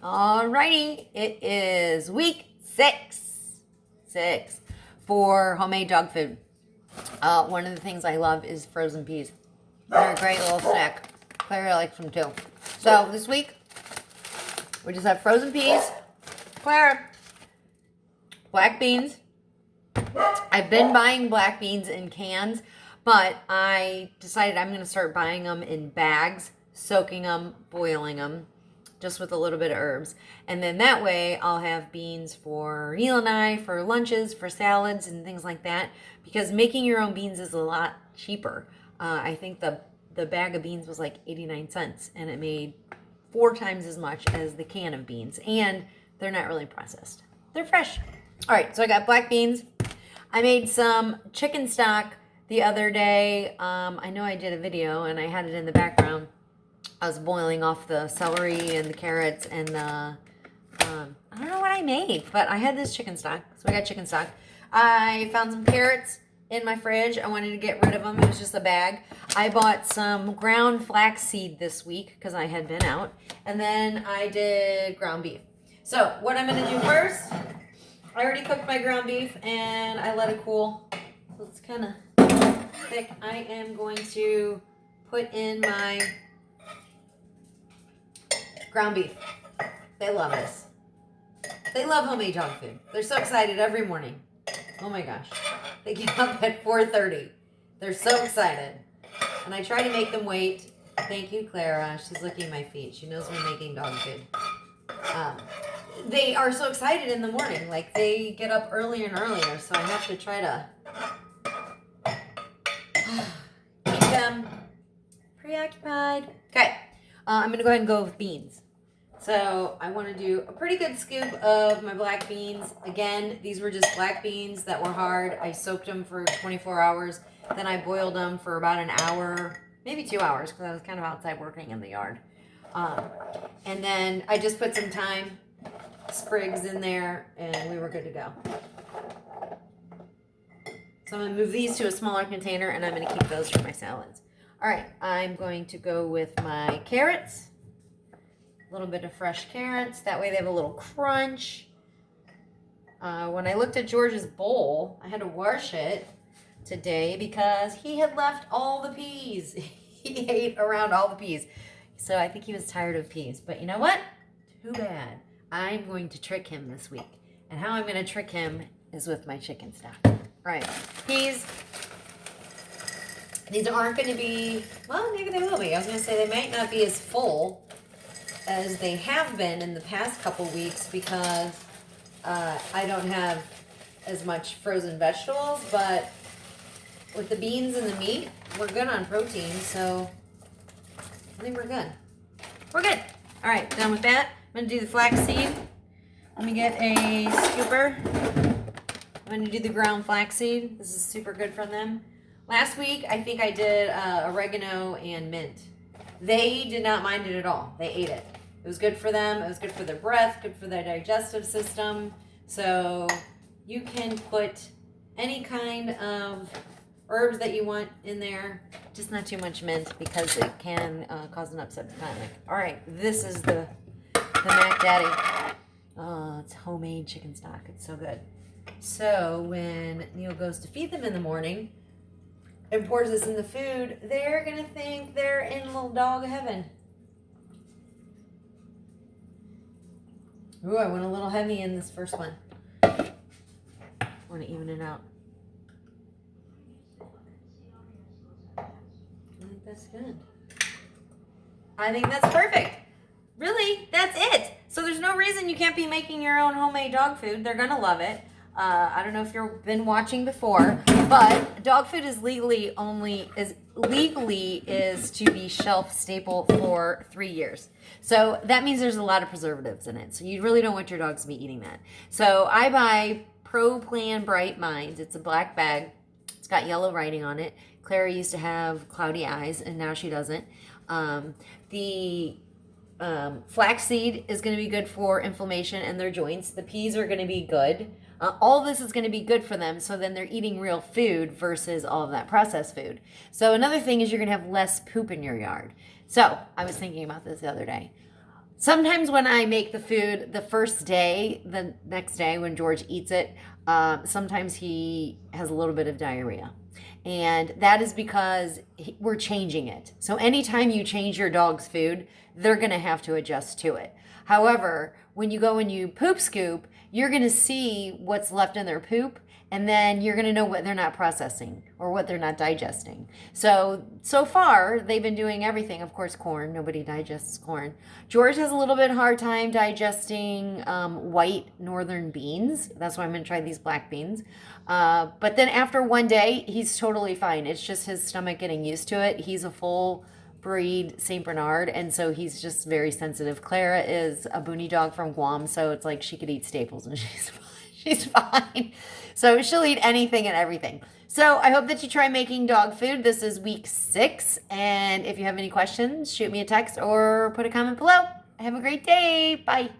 Alrighty, it is week six for homemade dog food. One of the things I love is frozen peas. They're a great little snack. Clara likes them too. So this week, we just have frozen peas, Clara, black beans. I've been buying black beans in cans, but I decided I'm going to start buying them in bags, soaking them, boiling them, just with a little bit of herbs. And then that way I'll have beans for Neil and I, for lunches, for salads, and things like that. Because making your own beans is a lot cheaper. I think the bag of beans was like 89 cents, and it made 4 times as much as the can of beans. And they're not really processed. They're fresh. All right, so I got black beans. I made some chicken stock the other day. I know I did a video, and I had it in the background. I was boiling off the celery and the carrots and the, I don't know what I made, but I had this chicken stock. So I got chicken stock. I found some carrots in my fridge. I wanted to get rid of them. It was just a bag. I bought some ground flaxseed this week because I had been out. And then I did ground beef. So what I'm going to do first, I already cooked my ground beef and I let it cool. So it's kind of thick. I am going to put in my ground beef. They love this. They love homemade dog food. They're so excited every morning. Oh my gosh. They get up at 4:30. They're so excited. And I try to make them wait. Thank you, Clara. She's licking my feet. She knows we're making dog food. They are so excited in the morning. Like, they get up earlier and earlier. So I have to try to keep them preoccupied. Okay. I'm going to go ahead and go with beans. So I want to do a pretty good scoop of my black beans. Again, these were just black beans that were hard. I soaked them for 24 hours. Then I boiled them for about an hour, maybe 2 hours, because I was kind of outside working in the yard. And then I just put some thyme sprigs in there, and we were good to go. So I'm going to move these to a smaller container, and I'm going to keep those for my salads. All right, I'm going to go with my carrots. A little bit of fresh carrots. That way they have a little crunch. When I looked at George's bowl, I had to wash it today because he had left all the peas. He ate around all the peas. So I think he was tired of peas. But you know what? Too bad. I'm going to trick him this week. And how I'm going to trick him is with my chicken stock. All right, peas. These aren't going to be, well, maybe they will be. I was going to say they might not be as full as they have been in the past couple weeks because I don't have as much frozen vegetables, but with the beans and the meat, we're good on protein, so I think we're good. We're good. All right, done with that. I'm going to do the flaxseed. Let me get a scooper. I'm going to do the ground flaxseed. This is super good for them. Last week, I think I did oregano and mint. They did not mind it at all. They ate it. It was good for them. It was good for their breath, good for their digestive system. So you can put any kind of herbs that you want in there, just not too much mint because it can cause an upset stomach. All right, this is the Mac Daddy. Oh, it's homemade chicken stock. It's so good. So when Neil goes to feed them in the morning and pours this in the food, they're going to think they're in little dog heaven. Ooh, I went a little heavy in this first one. I want to even it out. I think that's good. I think that's perfect. Really, that's it. So there's no reason you can't be making your own homemade dog food. They're going to love it. I don't know if you've been watching before, but dog food is legally to be shelf staple for 3 years. So that means there's a lot of preservatives in it. So you really don't want your dogs to be eating that. So I buy Pro Plan Bright Minds. It's a black bag. It's got yellow writing on it. Clara used to have cloudy eyes, and now she doesn't. The flaxseed is going to be good for inflammation in their joints. The peas are going to be good. All this is going to be good for them, so then they're eating real food versus all of that processed food. So another thing is you're going to have less poop in your yard. So I was thinking about this the other day. Sometimes when I make the food the first day, the next day when George eats it, sometimes he has a little bit of diarrhea. And that is because we're changing it. So anytime you change your dog's food, they're going to have to adjust to it. However, when you go and you poop scoop, you're going to see what's left in their poop, and then you're going to know what they're not processing or what they're not digesting. So far, they've been doing everything. Of course, corn. Nobody digests corn. George has a little bit hard time digesting white northern beans. That's why I'm going to try these black beans. But then after one day, he's totally fine. It's just his stomach getting used to it. He's a full breed St. Bernard, and so he's just very sensitive. Clara is a Boonie dog from Guam, so it's like she could eat staples and she's fine. She's fine. So she'll eat anything and everything. So I hope that you try making dog food. This is week 6, and if you have any questions, shoot me a text or put a comment below. Have a great day. Bye.